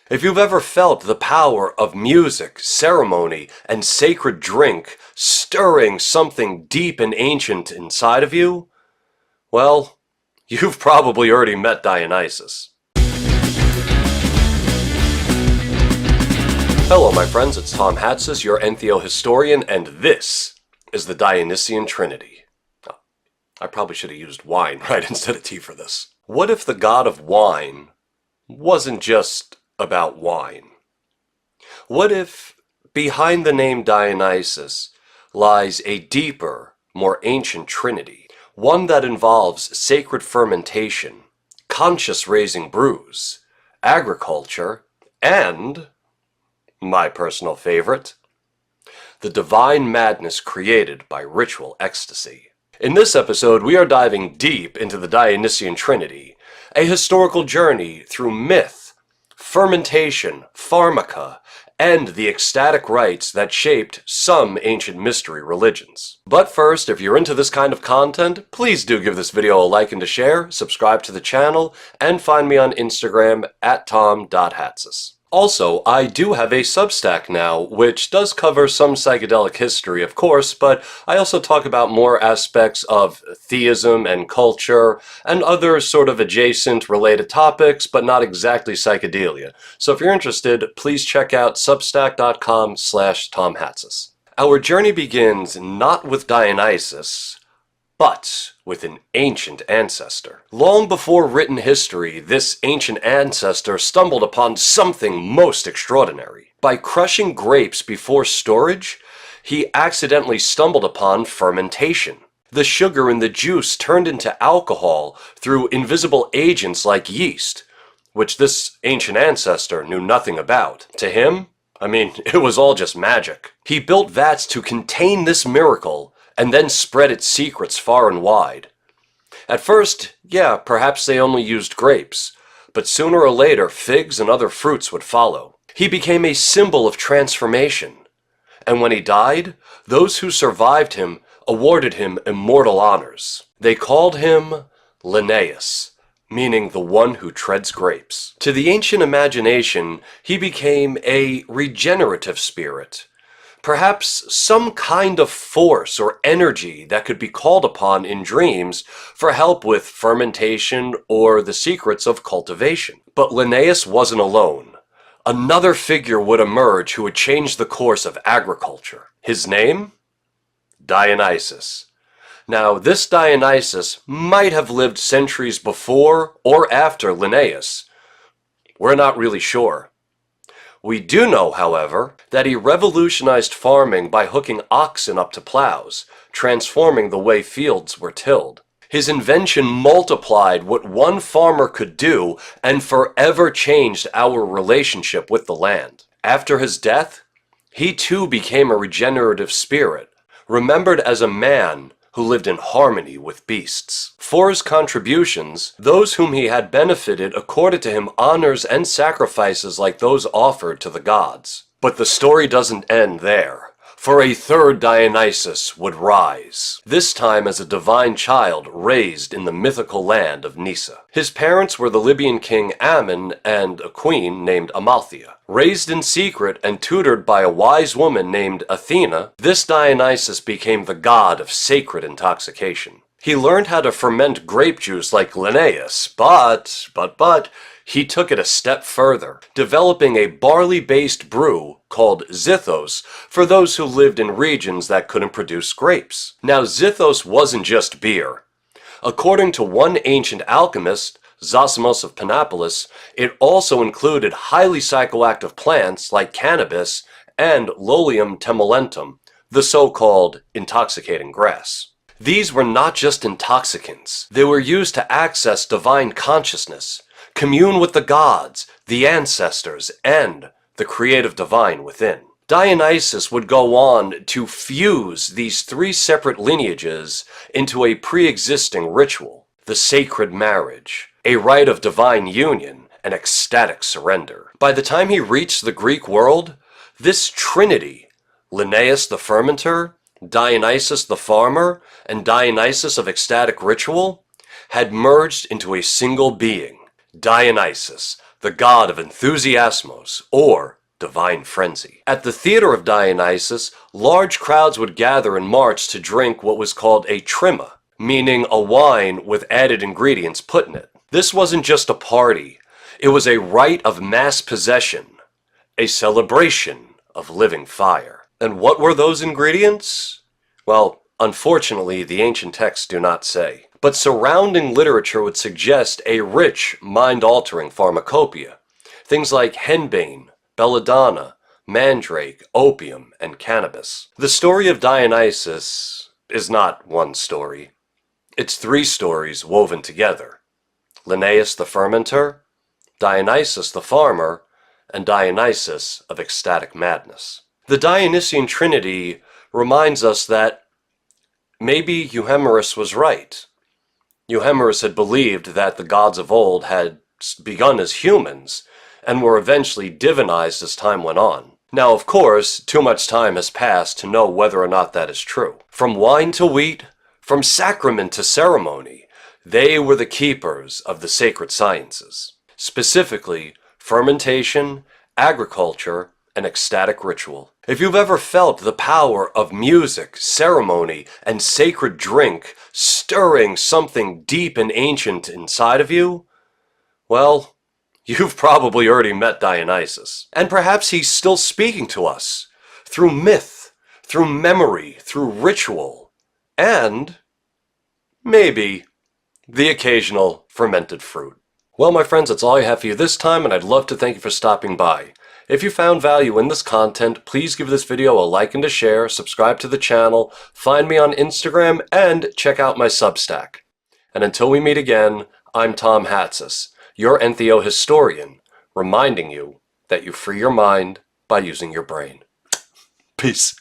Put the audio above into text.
If you've ever felt the power of music, ceremony, and sacred drink stirring something deep and ancient inside of you, well, you've probably already met Dionysus. Hello my friends, it's Tom Hatsis, your entheohistorian, and this is the Dionysian Trinity. Oh, I probably should have used wine, right, instead of tea for this. What if the god of wine wasn't just about wine? What if behind the name Dionysus lies a deeper, more ancient trinity, one that involves sacred fermentation, conscious raising brews, agriculture, and, my personal favorite, the divine madness created by ritual ecstasy. In this episode, we are diving deep into the Dionysian Trinity, a historical journey through myth, fermentation, pharmaca, and the ecstatic rites that shaped some ancient mystery religions. But first, if you're into this kind of content, please do give this video a like and a share, subscribe to the channel, and find me on Instagram at tom.hatsis. Also, I do have a Substack now, which does cover some psychedelic history, of course, but I also talk about more aspects of theism and culture, and other sort of adjacent related topics, but not exactly psychedelia. So if you're interested, please check out substack.com/tomhatsis. Our journey begins not with Dionysus, but with an ancient ancestor. Long before written history, this ancient ancestor stumbled upon something most extraordinary. By crushing grapes before storage, he accidentally stumbled upon fermentation. The sugar in the juice turned into alcohol through invisible agents like yeast, which this ancient ancestor knew nothing about. To him, it was all just magic. He built vats to contain this miracle, and then spread its secrets far and wide. At first, yeah, perhaps they only used grapes, but sooner or later figs and other fruits would follow. He became a symbol of transformation, and when he died, those who survived him awarded him immortal honors. They called him Lenaeus, meaning the one who treads grapes. To the ancient imagination, he became a regenerative spirit, perhaps some kind of force or energy that could be called upon in dreams for help with fermentation or the secrets of cultivation. But Lenaeus wasn't alone. Another figure would emerge who would change the course of agriculture. His name? Dionysus. Now, this Dionysus might have lived centuries before or after Lenaeus. We're not really sure. We do know, however, that he revolutionized farming by hooking oxen up to ploughs, transforming the way fields were tilled. His invention multiplied what one farmer could do and forever changed our relationship with the land. After his death, he too became a regenerative spirit, remembered as a man who lived in harmony with beasts. For his contributions, those whom he had benefited accorded to him honors and sacrifices like those offered to the gods. But the story doesn't end there, for a third Dionysus would rise, this time as a divine child raised in the mythical land of Nysa. His parents were the Libyan king Ammon and a queen named Amalthea. Raised in secret and tutored by a wise woman named Athena, this Dionysus became the god of sacred intoxication. He learned how to ferment grape juice like Lenaeus, but he took it a step further, developing a barley-based brew called zythos for those who lived in regions that couldn't produce grapes. Now, zythos wasn't just beer. According to one ancient alchemist, Zosimus of Panopolis, it also included highly psychoactive plants like cannabis and Lolium temulentum, the so-called intoxicating grass. These were not just intoxicants. They were used to access divine consciousness, commune with the gods, the ancestors, and the creative divine within. Dionysus would go on to fuse these three separate lineages into a pre-existing ritual, the sacred marriage, a rite of divine union and ecstatic surrender. By the time he reached the Greek world, this trinity, Lenaeus the fermenter, Dionysus the farmer, and Dionysus of ecstatic ritual, had merged into a single being, Dionysus, the god of enthusiasmos, or divine frenzy. At the theater of Dionysus, large crowds would gather and march to drink what was called a trimma, meaning a wine with added ingredients put in it. This wasn't just a party, it was a rite of mass possession, a celebration of living fire. And what were those ingredients? Well, unfortunately, the ancient texts do not say. But surrounding literature would suggest a rich, mind-altering pharmacopoeia. Things like henbane, belladonna, mandrake, opium, and cannabis. The story of Dionysus is not one story. It's three stories woven together. Lenaeus the fermentor, Dionysus the farmer, and Dionysus of ecstatic madness. The Dionysian Trinity reminds us that maybe Euhemerus was right. Euhemerus had believed that the gods of old had begun as humans and were eventually divinized as time went on. Now, of course, too much time has passed to know whether or not that is true. From wine to wheat, from sacrament to ceremony, they were the keepers of the sacred sciences, specifically fermentation, agriculture, and ecstatic ritual. If you've ever felt the power of music, ceremony, and sacred drink stirring something deep and ancient inside of you, well, you've probably already met Dionysus. And perhaps he's still speaking to us through myth, through memory, through ritual, and maybe the occasional fermented fruit. Well, my friends, that's all I have for you this time, and I'd love to thank you for stopping by. If you found value in this content, please give this video a like and a share, subscribe to the channel, find me on Instagram, and check out my Substack. And until we meet again, I'm Tom Hatsis, your entheohistorian, reminding you that you free your mind by using your brain. Peace.